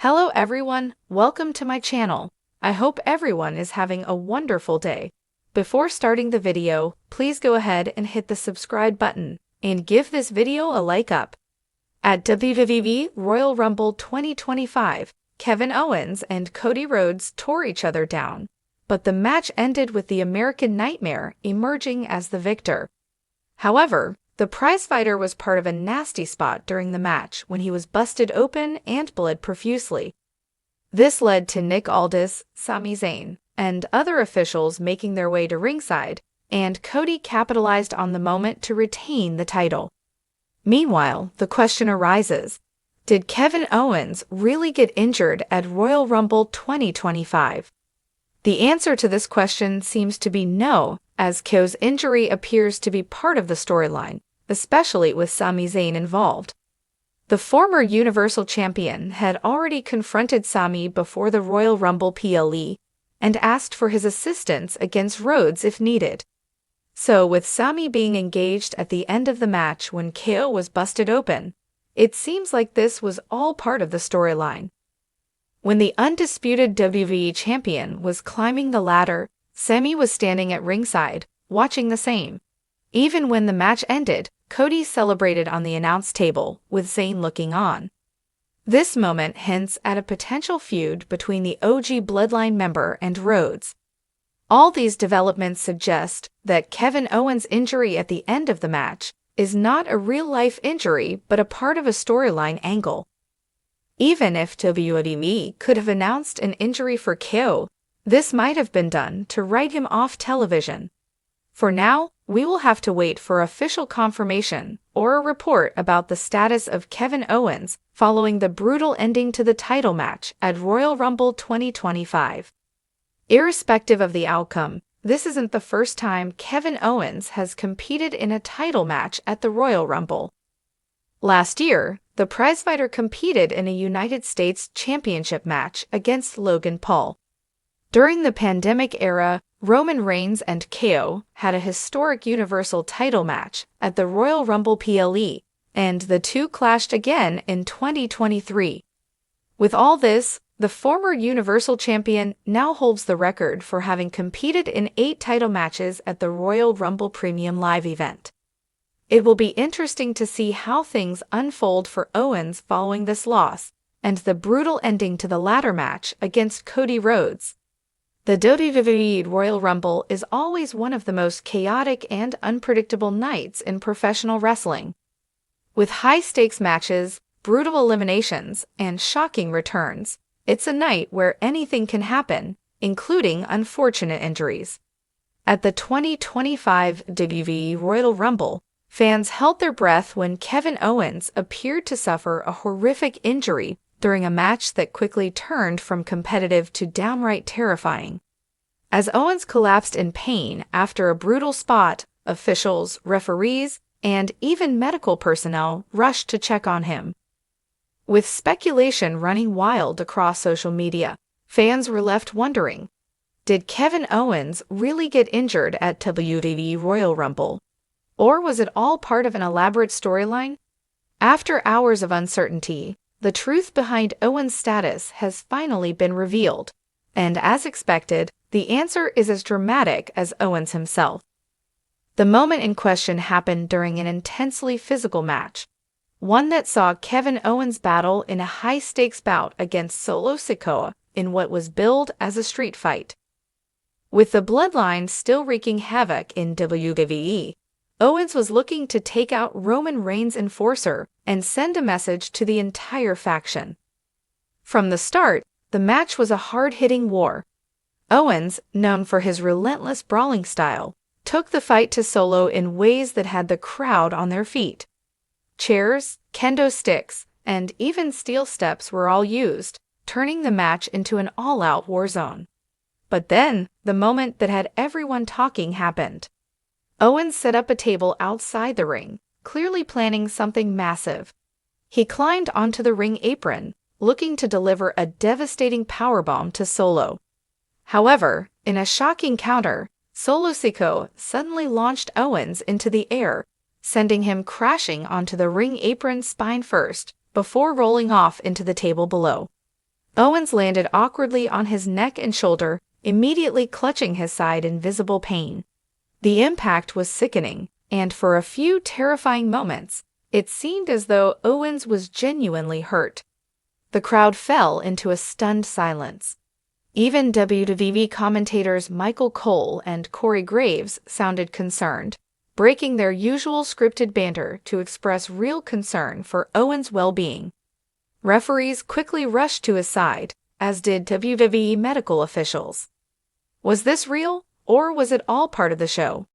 Hello everyone, welcome to my channel. I hope everyone is having a wonderful day. Before starting the video, please go ahead and hit the subscribe button and give this video a like up. At WWE Royal Rumble 2025, Kevin Owens and Cody Rhodes tore each other down, but the match ended with the American Nightmare emerging as the victor. However, the prizefighter was part of a nasty spot during the match when he was busted open and bled profusely. This led to Nick Aldis, Sami Zayn, and other officials making their way to ringside, and Cody capitalized on the moment to retain the title. Meanwhile, the question arises, did Kevin Owens really get injured at Royal Rumble 2025? The answer to this question seems to be no, as KO's injury appears to be part of the storyline, especially with Sami Zayn involved. The former Universal Champion had already confronted Sami before the Royal Rumble PLE and asked for his assistance against Rhodes if needed. So with Sami being engaged at the end of the match when KO was busted open, it seems like this was all part of the storyline. When the undisputed WWE Champion was climbing the ladder, Sami was standing at ringside, watching the same. Even when the match ended, Cody celebrated on the announce table, with Zayn looking on. This moment hints at a potential feud between the OG Bloodline member and Rhodes. All these developments suggest that Kevin Owens' injury at the end of the match is not a real-life injury but a part of a storyline angle. Even if WWE could have announced an injury for KO, this might have been done to write him off television. For now, we will have to wait for official confirmation or a report about the status of Kevin Owens following the brutal ending to the title match at Royal Rumble 2025. Irrespective of the outcome, this isn't the first time Kevin Owens has competed in a title match at the Royal Rumble. Last year, the prizefighter competed in a United States Championship match against Logan Paul. During the pandemic era, Roman Reigns and KO had a historic Universal title match at the Royal Rumble PLE, and the two clashed again in 2023. With all this, the former Universal Champion now holds the record for having competed in 8 title matches at the Royal Rumble Premium Live event. It will be interesting to see how things unfold for Owens following this loss and the brutal ending to the ladder match against Cody Rhodes. The WWE Royal Rumble is always one of the most chaotic and unpredictable nights in professional wrestling. With high-stakes matches, brutal eliminations, and shocking returns, it's a night where anything can happen, including unfortunate injuries. At the 2025 WWE Royal Rumble, fans held their breath when Kevin Owens appeared to suffer a horrific injury during a match that quickly turned from competitive to downright terrifying. As Owens collapsed in pain after a brutal spot, officials, referees, and even medical personnel rushed to check on him. With speculation running wild across social media, fans were left wondering, did Kevin Owens really get injured at WWE Royal Rumble? Or was it all part of an elaborate storyline? After hours of uncertainty, the truth behind Owens' status has finally been revealed, and as expected, the answer is as dramatic as Owens himself. The moment in question happened during an intensely physical match, one that saw Kevin Owens battle in a high-stakes bout against Solo Sikoa in what was billed as a street fight. With the bloodline still wreaking havoc in WWE, Owens was looking to take out Roman Reigns' enforcer and send a message to the entire faction. From the start, the match was a hard-hitting war. Owens, known for his relentless brawling style, took the fight to Solo in ways that had the crowd on their feet. Chairs, kendo sticks, and even steel steps were all used, turning the match into an all-out war zone. But then, the moment that had everyone talking happened. Owens set up a table outside the ring, clearly planning something massive. He climbed onto the ring apron, looking to deliver a devastating powerbomb to Solo. However, in a shocking counter, Solo Sikoa suddenly launched Owens into the air, sending him crashing onto the ring apron spine first, before rolling off into the table below. Owens landed awkwardly on his neck and shoulder, immediately clutching his side in visible pain. The impact was sickening, and for a few terrifying moments, it seemed as though Owens was genuinely hurt. The crowd fell into a stunned silence. Even WWE commentators Michael Cole and Corey Graves sounded concerned, breaking their usual scripted banter to express real concern for Owens' well-being. Referees quickly rushed to his side, as did WWE medical officials. Was this real, or was it all part of the show?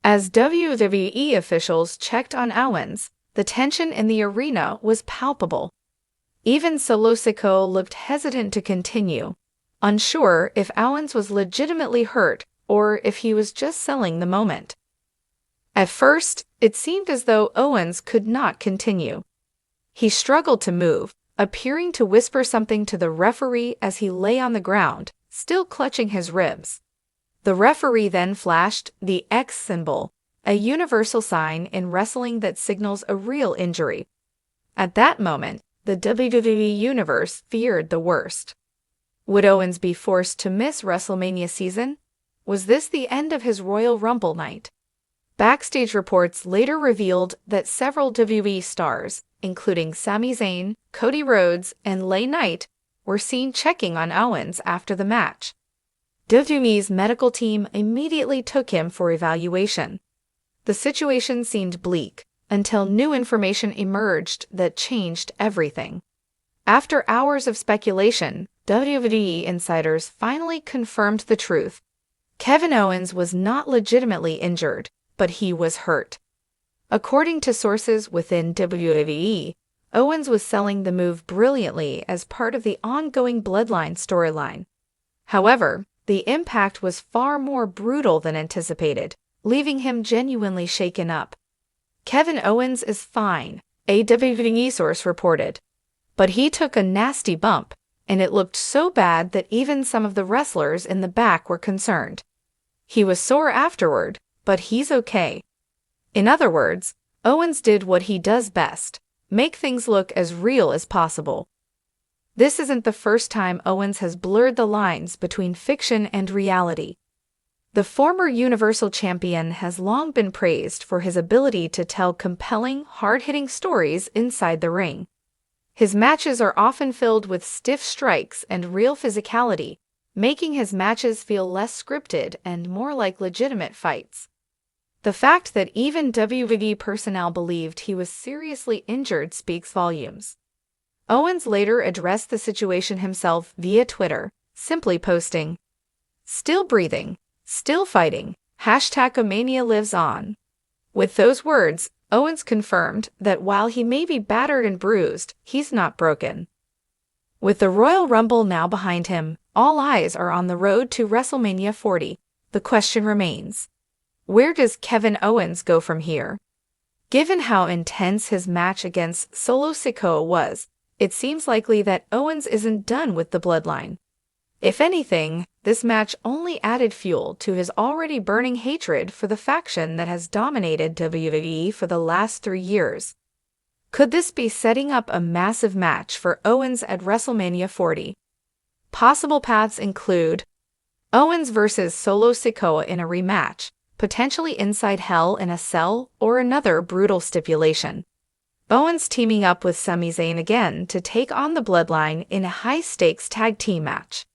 As WWE officials checked on Owens, the tension in the arena was palpable. Even Solo Sikoa looked hesitant to continue, unsure if Owens was legitimately hurt or if he was just selling the moment. At first, it seemed as though Owens could not continue. He struggled to move, appearing to whisper something to the referee as he lay on the ground, still clutching his ribs. The referee then flashed the X symbol, a universal sign in wrestling that signals a real injury. At that moment, the WWE Universe feared the worst. Would Owens be forced to miss WrestleMania season? Was this the end of his Royal Rumble night? Backstage reports later revealed that several WWE stars, including Sami Zayn, Cody Rhodes, and LA Knight, were seen checking on Owens after the match. WWE's medical team immediately took him for evaluation. The situation seemed bleak until new information emerged that changed everything. After hours of speculation, WWE insiders finally confirmed the truth. Kevin Owens was not legitimately injured, but he was hurt. According to sources within WWE, Owens was selling the move brilliantly as part of the ongoing Bloodline storyline. However, the impact was far more brutal than anticipated, leaving him genuinely shaken up. Kevin Owens is fine, a WWE source reported. But he took a nasty bump, and it looked so bad that even some of the wrestlers in the back were concerned. He was sore afterward, but he's okay. In other words, Owens did what he does best, make things look as real as possible. This isn't the first time Owens has blurred the lines between fiction and reality. The former Universal Champion has long been praised for his ability to tell compelling, hard-hitting stories inside the ring. His matches are often filled with stiff strikes and real physicality, making his matches feel less scripted and more like legitimate fights. The fact that even WWE personnel believed he was seriously injured speaks volumes. Owens later addressed the situation himself via Twitter, simply posting, "Still breathing, still fighting, #Omania lives on." With those words, Owens confirmed that while he may be battered and bruised, he's not broken. With the Royal Rumble now behind him, all eyes are on the road to WrestleMania 40. The question remains, where does Kevin Owens go from here? Given how intense his match against Solo Sikoa was, it seems likely that Owens isn't done with the Bloodline. If anything, this match only added fuel to his already burning hatred for the faction that has dominated WWE for the last 3 years. Could this be setting up a massive match for Owens at WrestleMania 40? Possible paths include Owens versus Solo Sikoa in a rematch, potentially inside Hell in a Cell or another brutal stipulation. Owens teaming up with Sami Zayn again to take on the Bloodline in a high-stakes tag team match.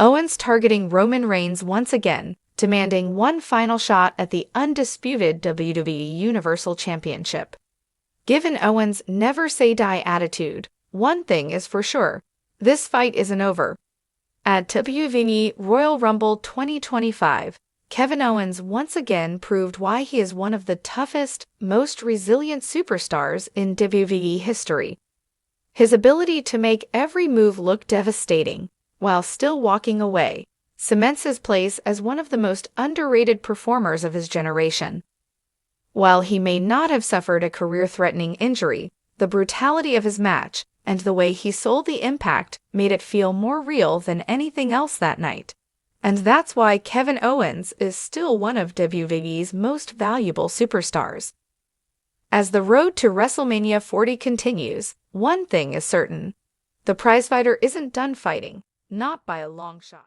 Owens targeting Roman Reigns once again, demanding one final shot at the undisputed WWE Universal Championship. Given Owens' never-say-die attitude, one thing is for sure, this fight isn't over. At WWE Royal Rumble 2025, Kevin Owens once again proved why he is one of the toughest, most resilient superstars in WWE history. His ability to make every move look devastating, while still walking away, cements his place as one of the most underrated performers of his generation. While he may not have suffered a career-threatening injury, the brutality of his match and the way he sold the impact made it feel more real than anything else that night. And that's why Kevin Owens is still one of WWE's most valuable superstars. As the road to WrestleMania 40 continues, one thing is certain. The prizefighter isn't done fighting, not by a long shot.